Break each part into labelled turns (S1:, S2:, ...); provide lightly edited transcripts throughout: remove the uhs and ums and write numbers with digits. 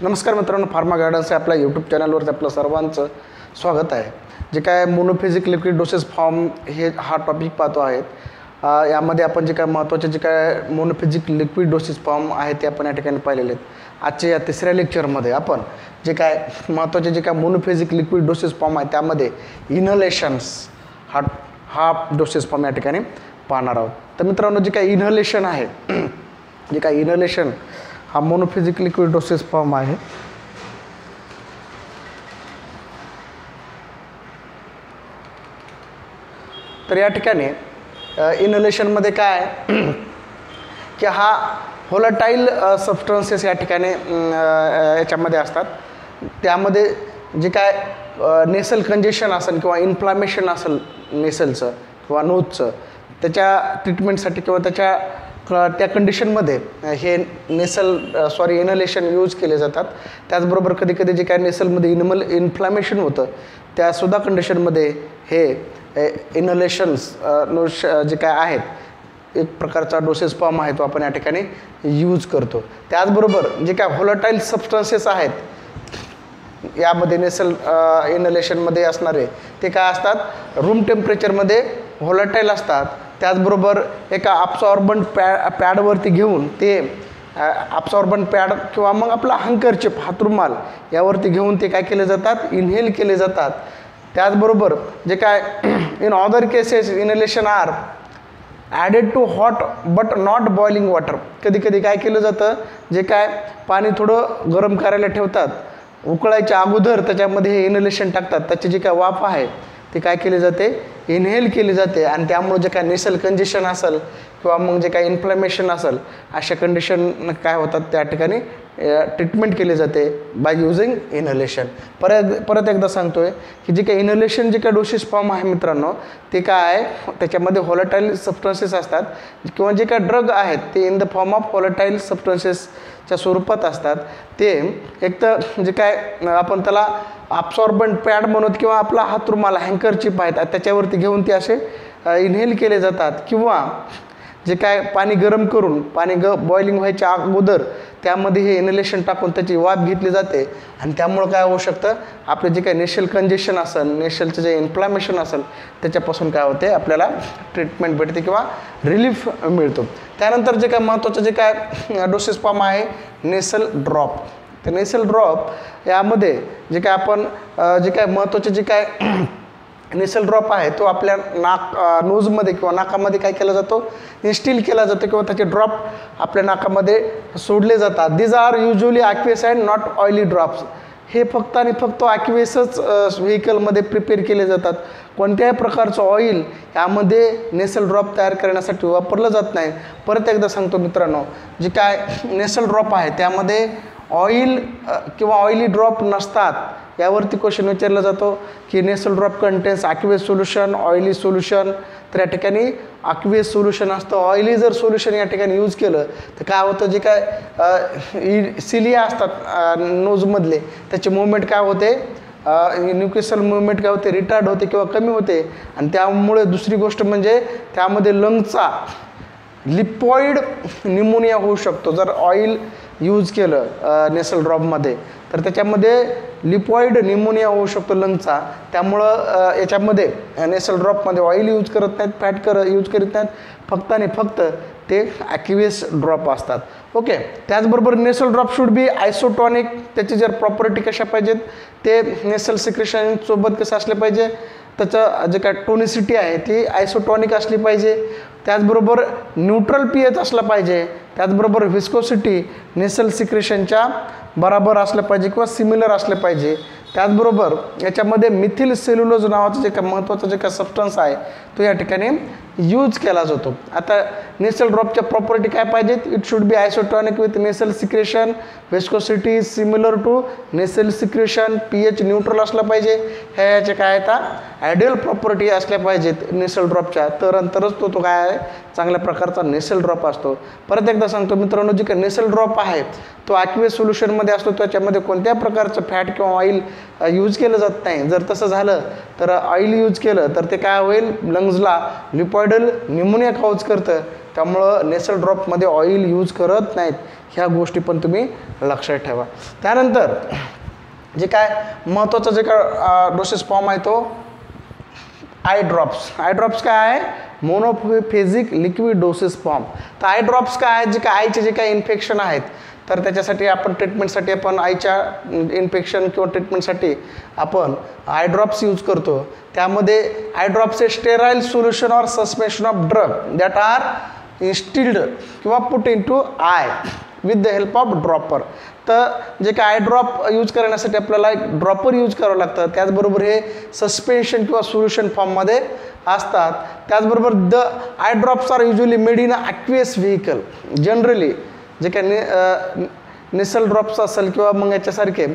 S1: नमस्कार मित्रांनो, pharma gardens आपल्या यूट्यूब चॅनलवरती आपलं सर्वांचं स्वागत आहे. जे काय मोनोफेजिक लिक्विड डोसेस फॉर्म हा टॉपिक पाहतो आहेत. यामध्ये आपण जे काय महत्त्वाचे जे काय मोनोफेजिक लिक्विड डोसेस फॉर्म आहे ते आपण या ठिकाणी पाहिलेले आहेत. आजच्या या तिसऱ्या लेक्चरमध्ये आपण जे काय महत्त्वाचे जे काय मोनोफेजिक लिक्विड डोसेस फॉर्म आहे त्यामध्ये इनहलेशन्स हा डोसेस फॉर्म या ठिकाणी पाहणार आहोत. तर मित्रांनो, जे काय इनहलेशन आहे, जे काय इनहलेशन हा मोनोफेजिक लिक्विड डोसेस फॉर्म आहे. तर या ठिकाणी इनहलेशनमध्ये काय आहे की हा व्होलाटाईल सबस्टन्सेस या ठिकाणी याच्यामध्ये असतात. त्यामध्ये जे काय नेसल कंजेशन असेल किंवा इन्फ्लामेशन असेल नेसलचं किंवा नोजचं, त्याच्या ट्रीटमेंटसाठी किंवा त्या कंडिशनमध्ये हे इनहलेशन यूज केले जातात. त्याचबरोबर कधी कधी जे काय नेसलमध्ये इन्फ्लामेशन होतं त्यासुद्धा कंडिशनमध्ये हे इनहलेशन्स जे काय आहेत एक प्रकारचा डोसेस फॉर्म आहे तो आपण या ठिकाणी यूज करतो. त्याचबरोबर जे काय व्होलाटाईल सबस्टन्सेस आहेत यामध्ये नेसल इनहलेशनमध्ये असणारे ते काय असतात, रूम टेम्परेचरमध्ये व्होलाटाईल असतात. त्याचबरोबर एका ॲब्सॉर्बंट पॅडवरती घेऊन ते ॲब्सॉर्बंट पॅड किंवा मग आपला हंकरचिप हातरुमाल यावरती घेऊन ते काय केले जातात, इनहेल केले जातात. त्याचबरोबर जे काय in other cases inhalation are added to hot but not boiling water. कधी कधी काय केलं जातं, जे काय पाणी थोडं गरम करायला ठेवतात, उकळायच्या अगोदर त्याच्यामध्ये हे इनहेलेशन टाकतात. त्याची जी काय वाफ आहे ते काय केली जाते, इनहेल केली जाते. आणि त्यामुळे जे काय नेसल कंजेशन असेल किंवा मग जे काय इन्फ्लॅमेशन असेल अशा कंडिशन काय होतात त्या ठिकाणी ट्रीटमेंट केली जाते बाय युजिंग इनहलेशन. परत एकदा सांगतोय की जे काही इनहलेशन जे काय डोसेस फॉर्म आहे मित्रांनो, ते काय आहे, त्याच्यामध्ये व्होलाटाईल सबस्टन्सेस असतात किंवा जे काय ड्रग आहेत ते in the form of volatile सबस्टन्सेसच्या स्वरूपात असतात. ते एक तर जे काय आपण त्याला ॲब्सॉर्बंट पॅड म्हणून किंवा आपला हातरुमाल हँकरचिप आहेत त्याच्यावरती घेऊन ते असे इनहेल केले जातात. किंवा जे काय पाणी गरम करून बॉइलिंग व्हायच्या अगोदर त्यामध्ये हे इनहेलेशन टाकून त्याची वाफ घेतली जाते. आणि त्यामुळं काय होऊ शकतं, आपले जे काही नेशल कंजेशन असेल, नेशलचं जे इन्फ्लॅमेशन असेल त्याच्यापासून काय होते, आपल्याला ट्रीटमेंट भेटते किंवा रिलीफ मिळतो. त्यानंतर जे काय महत्त्वाचं जे काय डोसेस फॉर्म आहे नेसल ड्रॉप. तर नेसल ड्रॉप यामध्ये जे काय आपण जे काय महत्त्वाचे जे काय नेसल ड्रॉप आहे तो आपल्या नोजमध्ये किंवा नाकामध्ये काय केला जातो, इन्स्टिल केला जातो किंवा त्याचे ड्रॉप आपल्या नाकामध्ये सोडले जातात. These are usually aqueous and not oily drops. हे फक्त आणि फक्त ॲक्वेसच व्हेकलमध्ये प्रिपेअर केले जातात. कोणत्याही प्रकारचं ऑइल यामध्ये नेसल ड्रॉप तयार करण्यासाठी वापरलं जात नाही. परत एकदा सांगतो मित्रांनो, जे काय नेसल ड्रॉप आहे त्यामध्ये ऑइल किंवा ऑइली ड्रॉप नसतात. यावरती क्वेश्चन विचारला जातो की नेसल drop contains aqueous solution, oily solution. तर या ठिकाणी ॲक्वेस सोल्युशन असतं. ऑइली जर सोल्युशन या ठिकाणी यूज केलं तर काय होतं, जे काय सिलिया असतात नोजमधले त्याचे मुवमेंट काय होते, न्यूक्लिसल मुवमेंट काय होते, रिटार्ड होते किंवा कमी होते. आणि त्यामुळे दुसरी गोष्ट म्हणजे त्यामध्ये लंगचा लिपॉइड निमोनिया होऊ शकतो. जर ऑइल यूज केलं नेसल ड्रॉपमध्ये तर त्याच्यामध्ये लिपॉइड निमोनिया होऊ शकतो लंगचा. त्यामुळं याच्यामध्ये नेसल ड्रॉपमध्ये ऑइल यूज करत नाहीत, फॅट यूज करीत नाहीत, फक्त आणि फक्त ते ॲक्वेस ड्रॉप असतात. ओके. त्याचबरोबर नेसल ड्रॉप शुड बी आयसोटॉनिक. त्याची जर प्रॉपर्टी कशा पाहिजेत, ते नेसल सिक्रेशनसोबत कसं असलं पाहिजे, त्याचं जे काय टोनिसिटी आहे ती आयसोटॉनिक असली पाहिजे. त्याचबरोबर न्यूट्रल पीएच असला पाहिजे. त्याचबरोबर व्हिस्कोसिटी नेसल सिक्रेशनच्या बराबर असलं पाहिजे किंवा सिमिलर असलं पाहिजे. त्याचबरोबर याच्यामध्ये मिथिल सेल्युलोज नावाचं जे काय महत्त्वाचं जे काय सबस्टन्स आहे तो या ठिकाणी यूज केला जातो. आता नेसल ड्रॉपच्या प्रॉपर्टी काय पाहिजेत, इट शुड बी आयसोटॉनिक विथ नेसल सिक्रेशन, व्हिस्कोसिटी सिमिलर टू नेसल सिक्रेशन, पीएच न्यूट्रल असलं पाहिजे. ह्याचे काय आहेत आयडियल प्रॉपर्टी असल्या पाहिजेत नेसल ड्रॉपच्या, तरच तो काय आहे चांगल्या प्रकारचा नेसल ड्रॉप असतो. परत एकदा सांगतो मित्रांनो, जे काही नेसल ड्रॉप आहे तो ॲक्वेस सोल्युशनमध्ये असतो. त्याच्यामध्ये कोणत्याही प्रकारचं फॅट किंवा ऑइल यूज केलं जात नाही. जर तसं झालं तर ऑइल यूज केलं तर ते काय होईल, लंग्सला लिपॉइडल निमोनिया कॉज करतं. त्यामुळं नेसल ड्रॉपमध्ये ऑइल यूज करत नाहीत. ह्या गोष्टी पण तुम्ही लक्षात ठेवा. त्यानंतर जे काय महत्त्वाचा जे काय डोसेस फॉर्म आहे तो आय ड्रॉप्स. आय ड्रॉप्स काय आहे? Monophasic liquid doses form. तर आय ड्रॉप्स काय आहेत? जे काय आईचे जे काही इन्फेक्शन आहेत तर त्याच्यासाठी आपण ट्रीटमेंटसाठी आपण आईच्या इन्फेक्शन किंवा ट्रीटमेंटसाठी आपण आय ड्रॉप्स यूज करतो. त्यामध्ये आय ड्रॉप्स हे sterile solution or suspension of drug that are instilled किंवा put into eye with the help of dropper. तर जे काय आय ड्रॉप यूज करण्यासाठी आपल्याला एक ड्रॉपर यूज करावं लागतं. त्याचबरोबर हे सस्पेन्शन किंवा सोल्युशन फॉर्ममध्ये असतात. त्याचबरोबर the eye drops are usually made in aqueous vehicle. Generally जे काय नेसल ड्रॉप्स असेल किंवा मग याच्यासारखे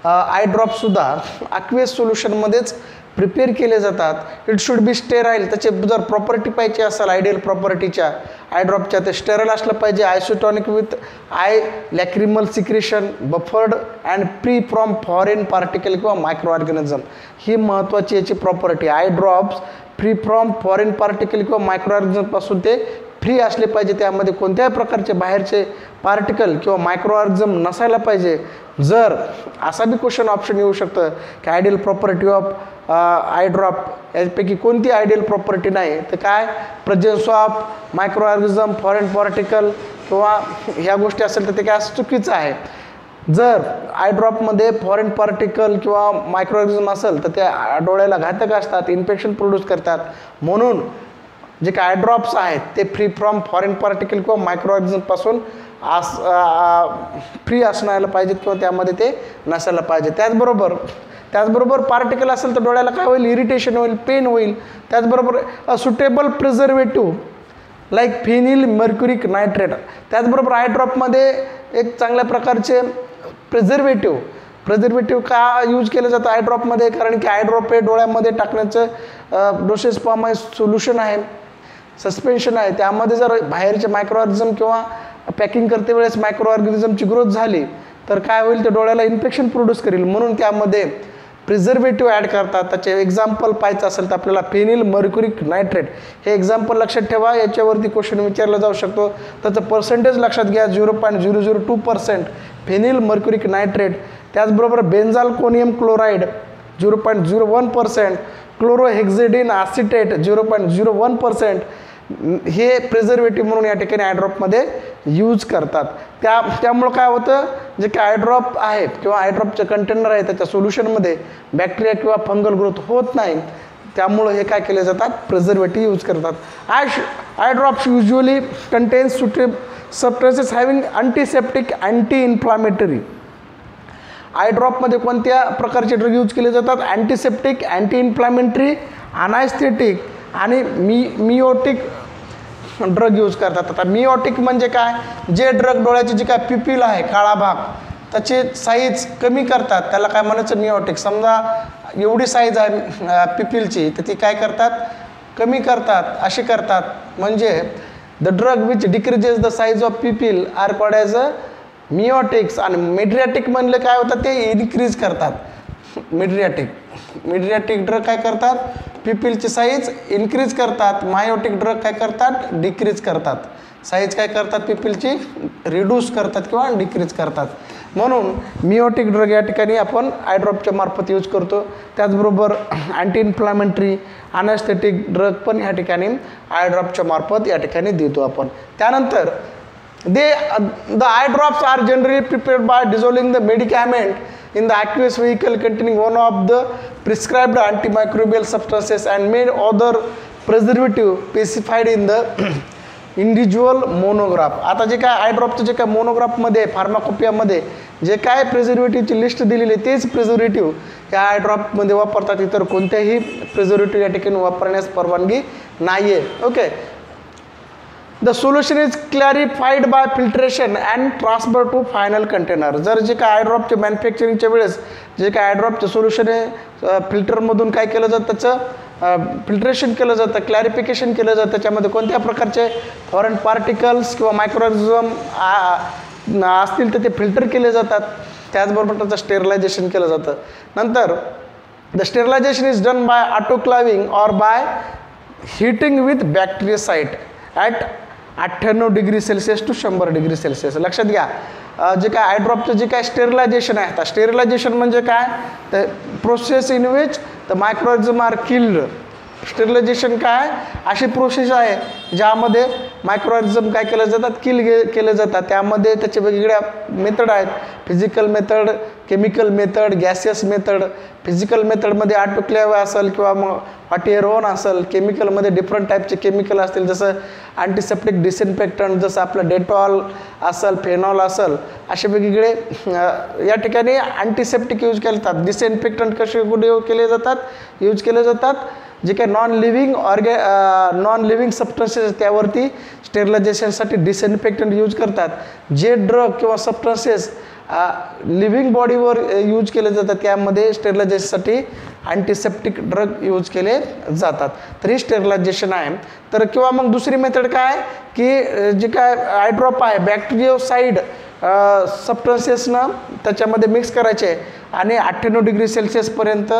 S1: आय ड्रॉपसुद्धा ॲक्वियस सोल्युशनमध्येच प्रिपेअर केले जातात. It should be sterile. त्याचे जर प्रॉपर्टी पाहिजे असेल आयडियल प्रॉपर्टीच्या आय ड्रॉपच्या ते स्टेराईल असलं पाहिजे. Isotonic with eye lacrimal secretion buffered and free from foreign particle किंवा मायक्रो ऑर्गॅनिझम. ही महत्त्वाची याची property. Eye drops free from foreign particle किंवा मायक्रो ऑर्गॅनिझमपासून ते फ्री असले पाहिजे. त्यामध्ये कोणत्याही प्रकारचे बाहेरचे पार्टिकल किंवा मायक्रो ऑर्गॅनिझम नसायला पाहिजे. जर असा बी क्वेश्चन ऑप्शन येऊ शकतं की ideal property of I drop यापैकी कोणती आयडियल प्रॉपर्टी नाही तर काय presence of micro organism foreign particle किंवा ह्या गोष्टी असेल तर ते काय असं चुकीचं आहे. जर आय ड्रॉपमध्ये फॉरेन पार्टिकल किंवा मायक्रो ऑर्गॅनिझम असेल तर ते डोळ्याला घातक असतात, इन्फेक्शन प्रोड्यूस करतात. म्हणून जे काय आय ड्रॉप्स आहेत ते फ्री फ्रॉम फॉरेन पार्टिकल किंवा मायक्रो ऑर्गॅनिझमपासून फ्री असणायला पाहिजेत किंवा त्यामध्ये ते नसायला पाहिजे. त्याचबरोबर पार्टिकल असेल तर डोळ्याला काय होईल? इरिटेशन होईल, पेन होईल. त्याचबरोबर suitable preservative like phenyl mercuric nitrate. त्याचबरोबर आय ड्रॉपमध्ये एक चांगल्या प्रकारचे प्रिझर्वेटिव्ह का यूज केलं जातं आय ड्रॉपमध्ये? कारण की आय ड्रॉप हे डोळ्यामध्ये टाकण्याचं डोसेस फॉर्म आहे, सोल्युशन आहे, सस्पेन्शन आहे. त्यामध्ये जर बाहेरचे मायक्रो ऑर्गॅनिझम किंवा पॅकिंग करते वेळेस मायक्रो ऑर्गॅनिझमची ग्रोथ झाली तर काय होईल? ते डोळ्याला इन्फेक्शन प्रोड्यूस करेल. म्हणून त्यामध्ये प्रिझर्वेटिव्ह ॲड करतात. त्याचे एक्झाम्पल पाहायचं असेल तर आपल्याला फिनिल मर्क्युरिक नायट्रेट हे एक्झाम्पल लक्षात ठेवा. याच्यावरती क्वेश्चन विचारला जाऊ शकतो. त्याचं पर्सेंटेज लक्षात घ्या. 0.002% फिनिल मर्क्युरिक नायट्रेट. त्याचबरोबर बेन्झाल्कोनियम क्लोराईड 0.01%, क्लोरोहेक्झिडिन ॲसिटेट 0.01% हे प्रिझर्वेटिव्ह म्हणून या ठिकाणी आयड्रॉपमध्ये यूज करतात. त्यामुळं काय होतं? जे काय आयड्रॉप आहे किंवा आयड्रॉपचे कंटेनर आहे त्याच्या सोल्युशनमध्ये बॅक्टेरिया किंवा फंगल ग्रोथ होत नाही. त्यामुळं हे काय केले जातात? प्रिझर्वेटिव्ह यूज करतात. Eye drops usually contains substances having antiseptic anti inflammatory. आयड्रॉपमध्ये कोणत्या प्रकारचे ड्रग यूज केले जातात? अँटीसेप्टिक, अँटी इन्फ्लामेटरी, अनास्थेटिक आणि मिओटिक ड्रग यूज करतात. आता मिओटिक म्हणजे काय? जे ड्रग डोळ्याची जी काय पिपिल आहे काळा भाग त्याची साईज कमी करतात त्याला काय म्हणायचं? मिओटिक. समजा एवढी साईज आहे पिपिलची तर ती काय करतात? कमी करतात. अशी करतात. म्हणजे the drug which decreases the size of pupil are called as a miotics. आणि मिड्रियाटिक म्हणलं काय होतं? ते इन्क्रीज करतात. मिड्रियाटिक ड्रग काय करतात? पिपिलची साईज इन्क्रीज करतात. मायोटिक ड्रग काय करतात? डिक्रीज करतात. साईज काय करतात? पिपिलची रिड्यूस करतात किंवा डिक्रीज करतात. म्हणून मिओटिक ड्रग या ठिकाणी आपण आयड्रॉपच्या मार्फत यूज करतो. त्याचबरोबर अँटी इन्फ्लामेटरी, अनॅस्थेटिक ड्रग पण या ठिकाणी आयड्रॉपच्या मार्फत या ठिकाणी देतो आपण. त्यानंतर the eye drops are generally prepared by dissolving the medicament in the aqueous vehicle containing one of the prescribed antimicrobial substances and made other preservative specified in the individual monograph. आता जे काय आय ड्रॉपचं जे काय मोनोग्राफमध्ये फार्माकोपियामध्ये जे काय प्रिझर्वेटिव्हची list दिलेली तेच preservative या आय ड्रॉपमध्ये वापरतात. इतर कोणत्याही प्रिझर्वेटिव्ह या ठिकाणी वापरण्यास परवानगी नाही आहे. Okay. The solution is clarified by filtration and transfer to final container. जर जे काय आयड्रॉपचे मॅन्युफॅक्चरिंगच्या वेळेस जे काय आयड्रॉपचं सोल्युशन आहे फिल्टरमधून काय केलं जातं? त्याचं फिल्ट्रेशन केलं जातं, क्लॅरिफिकेशन केलं जातं. त्याच्यामध्ये कोणत्या प्रकारचे फॉरेन पार्टिकल्स किंवा मायक्रोऑर्गॅनिझम असतील तर ते फिल्टर केले जातात. त्याचबरोबर त्याचं स्टेरिलायझेशन केलं जातं. नंतर the sterilisation is done by autoclaving or by heating with bactericide at 98 degree Celsius to 100 degree Celsius. लक्षात घ्या, जे काय आय ड्रॉपचं जे काय स्टेरिलायझेशन आहे, आता स्टेरिलायझेशन म्हणजे काय, तर process in which the microorganism are killed. Sterilisation काय, अशी प्रोसेस आहे ज्यामध्ये मायक्रोऑर्गॅनिझम काय केलं जातात, केले जातात. त्यामध्ये त्याचे वेगवेगळ्या मेथड आहेत, physical method, chemical method, gaseous method. Physical मेथडमध्ये ऑटोक्लेव असेल किंवा मग हॉट एअर ओव्हन असेल. केमिकलमध्ये डिफरंट टाईपचे केमिकल असतील, जसं अँटीसेप्टिक, डिसइन्फेक्टंट, जसं आपलं डेटॉल असेल, फेनॉल असेल, असे वेगवेगळे या ठिकाणी अँटीसेप्टिक यूज केले जातात. डिसइन्फेक्टंट कसे यूज केले जातात, जे काही नॉन लिव्हिंग सबस्टन्सेस त्यावरती स्टेरिलायझेशनसाठी डिसइन्फेक्टंट यूज करतात. जे ड्रग किंवा सबस्टन्सेस लिव्हिंग बॉडीवर यूज केले जातात त्यामध्ये स्टेरिलायझेशनसाठी अँटीसेप्टिक ड्रग यूज केले जातात. तर ही स्टेरिलायझेशन आहे. तर किंवा मग दुसरी मेथड काय, की जे काय आय ड्रॉप आहे बॅक्टेरियोसाइड सबस्टन्सेसनं त्याच्यामध्ये मिक्स करायचे आणि 98 डिग्री सेल्सिअसपर्यंत,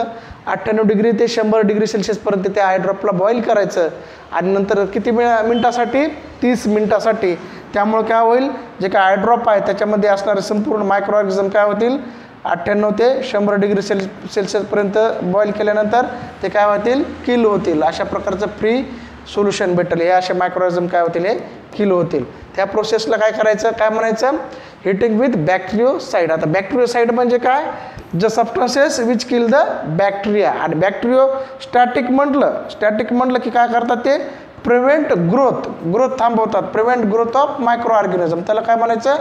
S1: 98 डिग्री ते 100 डिग्री सेल्सिअसपर्यंत त्या आय ड्रॉपला बॉईल करायचं आणि नंतर किती मिनटासाठी, 30 मिनटासाठी. त्यामुळे काय होईल, जे काय आय ड्रॉप आहे त्याच्यामध्ये असणारे संपूर्ण मायक्रोऑर्गॅनिझम काय होतील, 98 ते 100 डिग्री सेल्सिअसपर्यंत बॉईल केल्यानंतर ते काय होतील, किल होतील. अशा प्रकारचं फ्री सोल्युशन भेटेल. हे असे मायक्रोऑर्गॅनिझम काय होतील, हे किल होतील. त्या प्रोसेसला काय करायचं, काय म्हणायचं, हिटिंग विथ बॅक्टेरियोसाइड. आता बॅक्टेरियोसाइड म्हणजे काय, the substances which kill the bacteria. आणि बॅक्टेरियोस्टॅटिक म्हटलं की काय करतात, ते प्रिव्हेंट ग्रोथ थांबवतात, prevent growth of micro organism. त्याला काय म्हणायचं,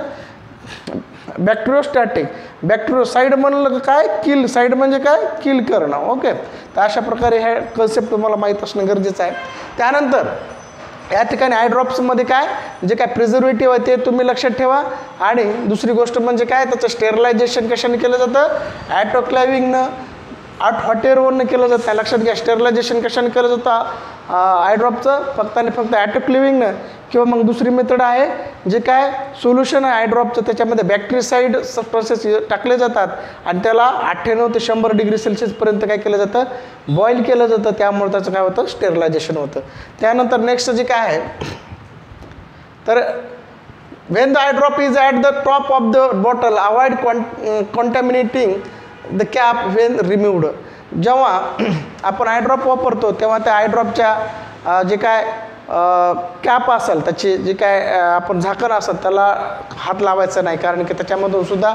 S1: बॅक्टेरियोस्टॅटिक. बॅक्टेरियोसाइड म्हणलं काय, किल. साईड म्हणजे काय, किल करणं. ओके, तर अशा प्रकारे हे कन्सेप्ट तुम्हाला माहीत असणं गरजेचं आहे. त्यानंतर या ठिकाणी आय ड्रॉप्समध्ये काय, जे काय प्रिझर्वेटिव्ह आहे ते तुम्ही लक्षात ठेवा. आणि दुसरी गोष्ट म्हणजे काय, त्याचं स्टेरिलायझेशन कशाने केलं जातं, ऑटोक्लेविंगनं, हॉट एअर ओव्हननं केलं जातं. लक्षात घ्या, स्टेरिलायझेशन कशाने केलं जातं आय ड्रॉपचं, फक्त आणि फक्त ऑटोक्लेविंगनं. किंवा मग दुसरी मेथड आहे, जे काय सोल्युशन आहे आय ड्रॉपचं त्याच्यामध्ये बॅक्टेरिसाइड सबस्टन्सेस टाकले जातात आणि त्याला 98 ते 100 डिग्री सेल्सिअसपर्यंत काय केलं जातं, बॉईल केलं जातं. त्यामुळे त्याचं काय होतं, स्टेरिलायझेशन होतं. त्यानंतर नेक्स्ट जे काय आहे, तर when the eye drop is at the top of the bottle, avoid contaminating the cap when removed. जेव्हा आपण आय ड्रॉप वापरतो तेव्हा त्या आय ड्रॉपच्या जे काय कॅप असेल, त्याची जे काय आपण झाकण असेल त्याला हात लावायचा नाही, कारण की त्याच्यामधून सुद्धा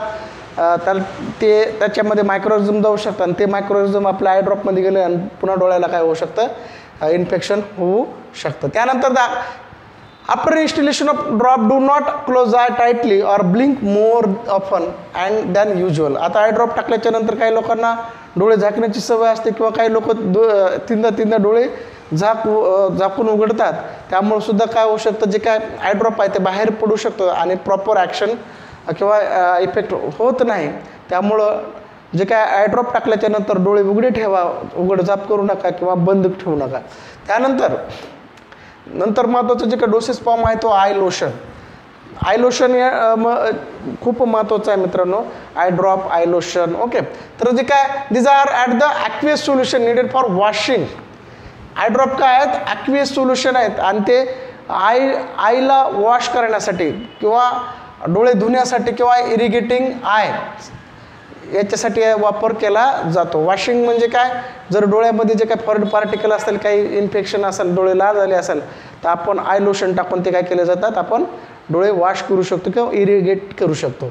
S1: त्याच्यामध्ये मायक्रोऑर्गॅनिझम जाऊ शकतं आणि ते मायक्रोऑर्गॅनिझम आपल्या आय ड्रॉपमध्ये गेले आणि पुन्हा डोळ्याला काय होऊ शकतं, इन्फेक्शन होऊ शकतं. त्यानंतर after installation of drop do not close eye tightly or blink more often and than usual. आता आय ड्रॉप टाकल्याच्या नंतर काही लोकांना डोळे झाकण्याची सवय असते किंवा काही लोक तीनदा डोळे झाकून उघडतात. त्यामुळे सुद्धा काय होऊ शकतं, जे काय आय ड्रॉप आहे ते बाहेर पडू शकतं आणि प्रॉपर ॲक्शन किंवा इफेक्ट होत नाही. त्यामुळं जे काय आय ड्रॉप टाकल्याच्या नंतर डोळे उघडे ठेवा, उघडझाप करू नका किंवा बंद ठेवू नका. त्यानंतर महत्त्वाचं जे काय डोसेस फॉर्म आहे तो आय लोशन. आय लोशन खूप महत्त्वाचं आहे मित्रांनो, eye drop, eye lotion. Okay, तर जे काय these are at the aqueous solution needed for washing. Eye drop काय आहेत, ॲक्वियस सोल्युशन आहेत आणि ते आईला वॉश करण्यासाठी किंवा डोळे धुण्यासाठी किंवा इरिगेटिंग आय याच्यासाठी वापर केला जातो. वॉशिंग म्हणजे काय, जर डोळ्यामध्ये जे काही फॉरेन पार्टिकल असतील, काही इन्फेक्शन असेल, डोळे लाल झाले असेल, तर आपण आय लोशन टाकून ते काय केले जातात, आपण डोळे वॉश करू शकतो किंवा इरिगेट करू शकतो.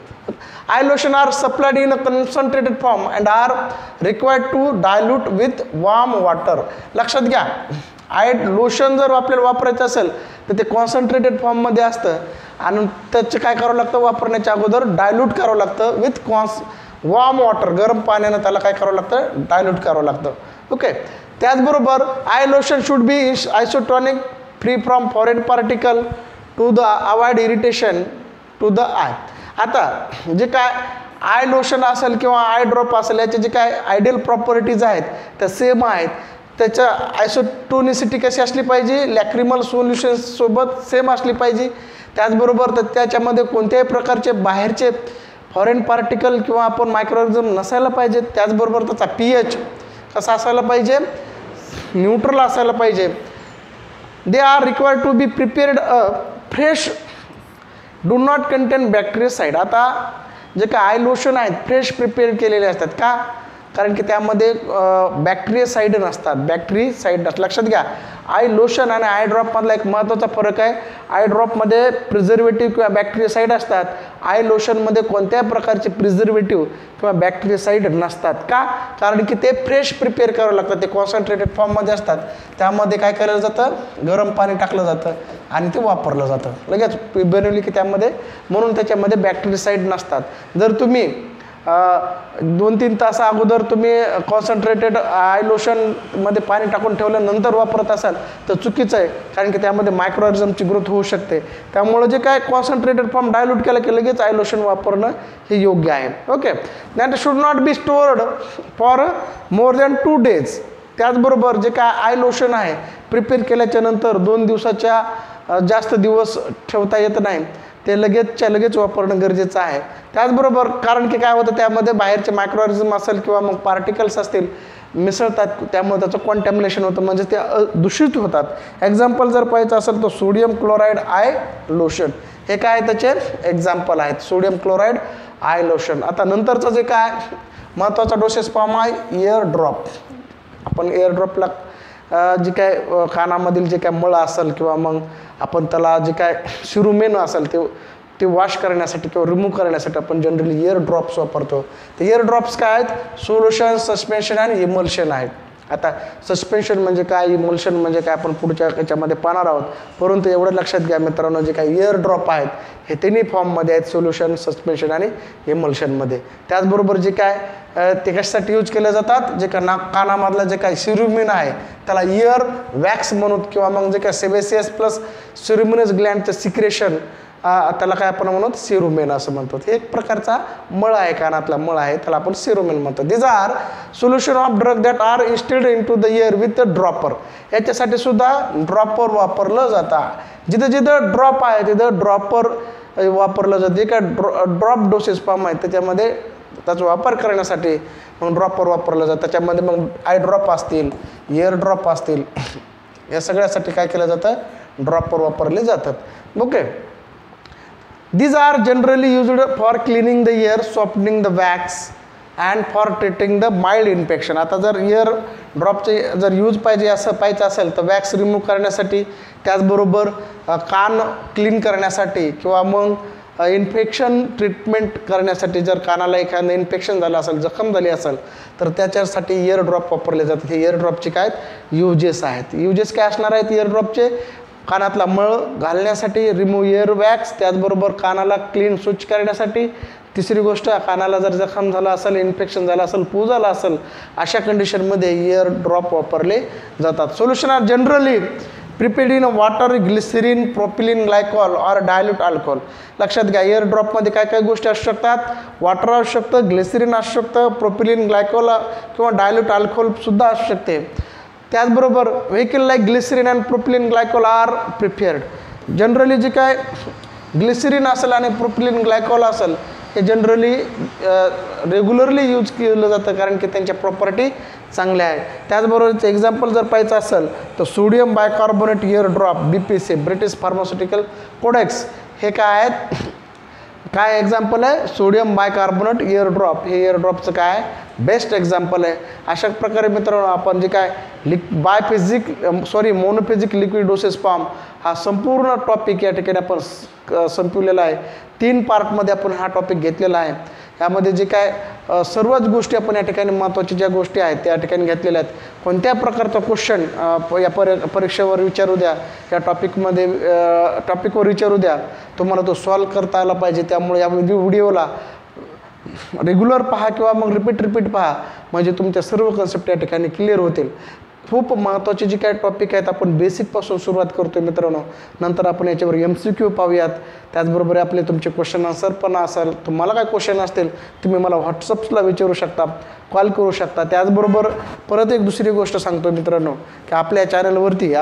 S1: Eye lotion are supplied in a concentrated form and are required to dilute with warm water. लक्षात घ्या, आय लोशन जर आपल्याला वापरायचं असेल तर ते कॉन्सन्ट्रेटेड फॉर्ममध्ये असतं आणि त्याचं काय करावं लागतं, वापरण्याच्या अगोदर डायल्यूट करावं लागतं विथ वॉर्म वॉटर. गरम पाण्यानं त्याला काय करावं लागतं, डायल्यूट करावं लागतं. ओके, त्याचबरोबर eye lotion should be isotonic, free from foreign particle to the avoid irritation to the eye. आता जे काय आय लोशन असेल किंवा आय ड्रॉप असेल, याचे जे काय आयडियल प्रॉपर्टीज आहेत त्या सेम आहेत. त्याच्या आयसोटोनिसिटी कशी असली पाहिजे, लॅक्रिमल सोल्युशन्ससोबत सेम असली पाहिजे. त्याचबरोबर त्याच्यामध्ये कोणत्याही प्रकारचे बाहेरचे फॉरेन पार्टिकल किंवा आपण मायक्रोऑर्गॅनिझम नसायला पाहिजे. त्याचबरोबर त्याचा pH कसा असायला पाहिजे, न्यूट्रल असायला पाहिजे. They are required to be prepared fresh do not contain bactericide. आता जे काय आय लोशन आहेत फ्रेश प्रिपेअर केलेले असतात का, कारण की त्यामध्ये बॅक्टेरियासाइड नसतात, बॅक्टेरियासाइड नसतात. लक्षात घ्या, आय लोशन आणि आय ड्रॉपमधला एक महत्त्वाचा फरक आहे. आय ड्रॉपमध्ये प्रिझर्वेटिव्ह किंवा बॅक्टेरियासाइड असतात, आय लोशनमध्ये कोणत्याही प्रकारचे प्रिझर्वेटिव्ह किंवा बॅक्टेरियासाइड नसतात का, कारण की ते फ्रेश प्रिपेअर करावं लागतं, ते कॉन्सन्ट्रेटेड फॉर्ममध्ये असतात. त्यामध्ये काय केलं जातं, गरम पाणी टाकलं जातं आणि ते वापरलं जातं लगेच बनवली की त्यामध्ये, म्हणून त्याच्यामध्ये बॅक्टेरियासाइड नसतात. जर तुम्ही 2-3 तास अगोदर तुम्ही कॉन्सन्ट्रेटेड आय लोशनमध्ये पाणी टाकून ठेवलं नंतर वापरत असाल तर चुकीचं आहे, कारण की त्यामध्ये मायक्रोऑर्गॅनिझमची ग्रोथ होऊ शकते. त्यामुळे जे काय कॉन्सन्ट्रेटेड फॉर्म डायल्यूट केलं की लगेच आय लोशन वापरणं हे योग्य आहे. Okay, that should not be stored for more than 2 days. त्याचबरोबर जे काय आय लोशन आहे प्रिपेअर केल्याच्या नंतर 2 दिवसाच्या जास्त दिवस ठेवता येत नाही, ते लगेचच्या लगेच वापरणं गरजेचं आहे. त्याचबरोबर कारण की काय होतं, त्यामध्ये बाहेरचे मायक्रोऑर्गॅनिझम असेल किंवा मग पार्टिकल्स असतील मिसळतात, त्यामुळे त्याचं कॉन्टॅमिनेशन होतं, म्हणजे ते दूषित होतात. एक्झाम्पल जर पाहायचं असेल तर सोडियम क्लोराईड आय लोशन हे काय त्याचे एक्झाम्पल आहेत, सोडियम क्लोराईड आय लोशन. आता नंतरचं जे काय महत्त्वाचा डोसेस फॉर्म आहे एअर ड्रॉप. आपण एअर ड्रॉपला जे काय कानामधील जे काय मळ असेल किंवा मग आपण त्याला जे काय सिरुमेन असेल ते वॉश करण्यासाठी किंवा रिमूव्ह करण्यासाठी आपण जनरली एअर ड्रॉप्स वापरतो. तर एअर ड्रॉप्स काय आहेत, सोल्युशन, सस्पेन्शन आणि इमल्शन आहेत. आता सस्पेन्शन म्हणजे काय, इमल्शन म्हणजे काय आपण पुढच्या याच्यामध्ये पाहणार आहोत, परंतु एवढं लक्षात घ्या मित्रांनो, जे काही एअर ड्रॉप आहेत हे तिन्ही फॉर्ममध्ये आहेत, सोल्युशन, सस्पेन्शन आणि इमल्शनमध्ये. त्याचबरोबर जे काय ते कशासाठी यूज केले जातात, जे का कानामधला जे काही सिरुमिन आहे त्याला इयर वॅक्स म्हणून किंवा मग जे काय सेबेसियस प्लस सिरुमिनस ग्लँडचं सिक्रेशन त्याला काय आपण म्हणतो सिरुमेन असं म्हणतो. हे एक प्रकारचा मळ आहे, कानातला मळ आहे, त्याला आपण सिरुमेन म्हणतो. These are solution of drug that are instilled into the ear with dropper. याच्यासाठी सुद्धा ड्रॉपर वापरलं जातं. जिथं जिथं ड्रॉप आहे तिथं ड्रॉपर वापरलं जातं. जे काय ड्रॉप डोसेस फॉर्म आहेत त्याच्यामध्ये त्याचा वापर करण्यासाठी मग ड्रॉपर वापरलं जातं. त्याच्यामध्ये मग आय ड्रॉप असतील, इयर ड्रॉप असतील, या सगळ्यासाठी काय केलं जातं, ड्रॉपर वापरले जातात. Okay, these are generally used for cleaning the ear, softening the wax and for treating the mild infection. आता जर इयर ड्रॉपचे जर यूज पाहिजे असेल तर वॅक्स रिमूव्ह करण्यासाठी, त्याचबरोबर कान क्लीन करण्यासाठी किंवा मग इन्फेक्शन ट्रीटमेंट करण्यासाठी. जर कानाला एखादं इन्फेक्शन झालं असेल, जखम झाली असेल तर त्याच्यासाठी इयर ड्रॉप वापरले जातात. हे इयर ड्रॉपचे काय यूजेस आहेत. यूजेस काय असणार आहेत इयर ड्रॉपचे, कानातला मळ घालण्यासाठी, रिमूव्ह इयर वॅक्स, त्याचबरोबर कानाला क्लीन स्वच्छ करण्यासाठी. तिसरी गोष्ट, कानाला जर जखम झाला असेल, इन्फेक्शन झालं असेल, पू झाला असेल, अशा कंडिशनमध्ये इयर ड्रॉप वापरले जातात. Solution are generally prepared in water, glycerine, propylene glycol और डायल्यूट अल्कोहोल. लक्षात घ्या, इयर ड्रॉपमध्ये काय काय गोष्टी असू शकतात, वॉटर असू शकतं, ग्लिसरीन असू शकतं, प्रोपिलिन ग्लायकॉल किंवा डायल्यूट अल्कोहोलसुद्धा असू शकते. त्याचबरोबर vehicle like glycerine and propylene glycol are prepared. Generally जे काय ग्लिसरीन असेल आणि प्रोपिलिन ग्लायकॉल असेल हे जनरली रेग्युलरली यूज केलं जातं, कारण की त्यांच्या प्रॉपर्टी चांगल्या आहेत. त्याचबरोबर एक्झाम्पल जर पाहायचं असेल तर sodium bicarbonate ear drop, BPC, British pharmaceutical codex, हे काय आहेत, काय एक्झाम्पल आहे, सोडियम बायकार्बोनेट इयर ड्रॉप. हे इयर ड्रॉपचं काय बेस्ट एक्झाम्पल आहे. अशा प्रकारे मित्रांनो आपण जे काय मोनोफेजिक लिक्विड डोसेस फॉर्म हा संपूर्ण टॉपिक या ठिकाणी आपण संपवलेला आहे. 3 पार्टमध्ये आपण हा टॉपिक घेतलेला आहे. यामध्ये जे काय सर्वच गोष्टी आपण या ठिकाणी महत्त्वाच्या ज्या गोष्टी आहेत त्या ठिकाणी घेतलेल्या आहेत. कोणत्या प्रकारचा क्वेश्चन या परीक्षेवर विचारू द्या, या टॉपिकवर विचारू द्या, तुम्हाला तो सॉल्व करता आला पाहिजे. त्यामुळे या व्हिडिओला रेग्युलर पहा किंवा मग रिपीट पहा, म्हणजे तुमच्या सर्व कन्सेप्ट या ठिकाणी क्लिअर होतील. खूप महत्त्वाचे जे काय टॉपिक आहेत आपण बेसिकपासून सुरुवात करतो मित्रांनो. नंतर आपण याच्यावर MCQ पाहूयात. त्याचबरोबर आपले तुमचे क्वेश्चन आन्सर पण असेल. तुम्हाला काय क्वेश्चन असतील तुम्ही मला व्हॉट्सअपला विचारू शकता, कॉल करू शकता. त्याचबरोबर परत एक दुसरी गोष्ट सांगतो मित्रांनो की आपल्या चॅनलवरती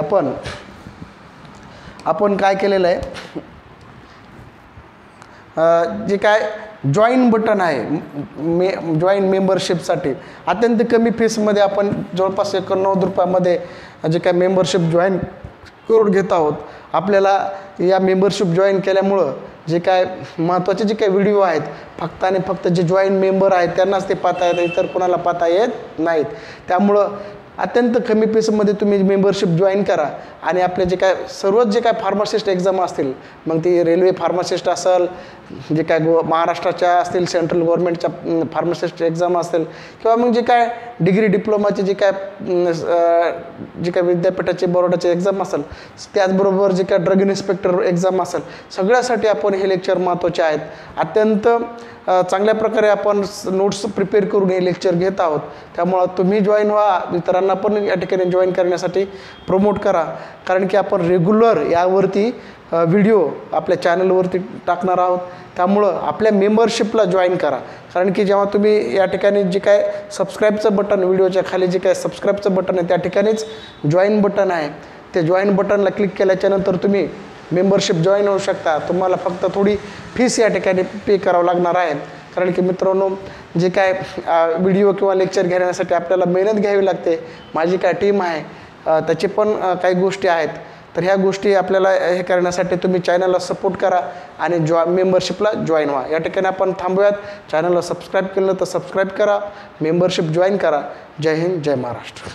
S1: आपण काय केलेलं आहे, जे काय जॉईन बटन आहे जॉईन मेंबरशिपसाठी अत्यंत कमी फीसमध्ये आपण जवळपास 90 रुपयामध्ये जे काय मेंबरशिप जॉईन करून घेत आहोत. आपल्याला या मेंबरशिप जॉईन केल्यामुळं जे काय महत्त्वाचे जे काही व्हिडिओ आहेत फक्त आणि फक्त जे जॉईन मेंबर आहेत त्यांनाच ते पाहता येतात, इतर कोणाला पाहता येत नाहीत. त्यामुळं अत्यंत कमी पैशामध्ये तुम्ही मेंबरशिप जॉईन करा आणि आपले जे काय सर्वच जे काय फार्मासिस्ट एक्झाम असतील, मग ती रेल्वे फार्मासिस्ट असेल, जे काय महाराष्ट्राच्या असतील, सेंट्रल गव्हर्नमेंटच्या फार्मासिस्ट एक्झाम असेल, किंवा मग जे काय डिग्री डिप्लोमाचे जे काय विद्यापीठाचे बोर्डाचे एक्झाम असेल, त्याचबरोबर जे काय ड्रग इन्स्पेक्टर एक्झाम असेल, सगळ्यासाठी आपण हे लेक्चर महत्त्वाचे आहेत. अत्यंत चांगल्या प्रकारे आपण नोट्स प्रिपेअर करून हे लेक्चर घेत आहोत. त्यामुळं तुम्ही जॉईन व्हा, इतरांना पण या ठिकाणी जॉईन करण्यासाठी प्रमोट करा, कारण की आपण रेग्युलर यावरती व्हिडिओ आपल्या चॅनलवरती टाकणार आहोत. त्यामुळं आपल्या मेंबरशिपला जॉईन करा, कारण की जेव्हा तुम्ही या ठिकाणी जे काय सबस्क्राईबचं बटन, व्हिडिओच्या खाली जे काय सबस्क्राईबचं बटन आहे त्या ठिकाणीच जॉईन बटन आहे, ते जॉईन बटनला क्लिक केल्याच्यानंतर तुम्ही मेंबरशिप जॉईन होऊ शकता. तुम्हाला फक्त थोडी फीस या ठिकाणी पे करावं लागणार आहे, कारण की मित्रांनो जे काय व्हिडिओ किंवा लेक्चर घेण्यासाठी आपल्याला मेहनत घ्यावी लागते. माझी काय टीम आहे, त्याचे पण काही गोष्टी आहेत. तर ह्या गोष्टी आपल्याला हे करण्यासाठी तुम्ही चॅनलला सपोर्ट करा आणि मेंबरशिपला जॉईन व्हा. या ठिकाणी आपण थांबूयात. चॅनलला सबस्क्राईब केलं तर सबस्क्राईब करा, मेंबरशिप जॉईन करा. जय हिंद, जय महाराष्ट्र.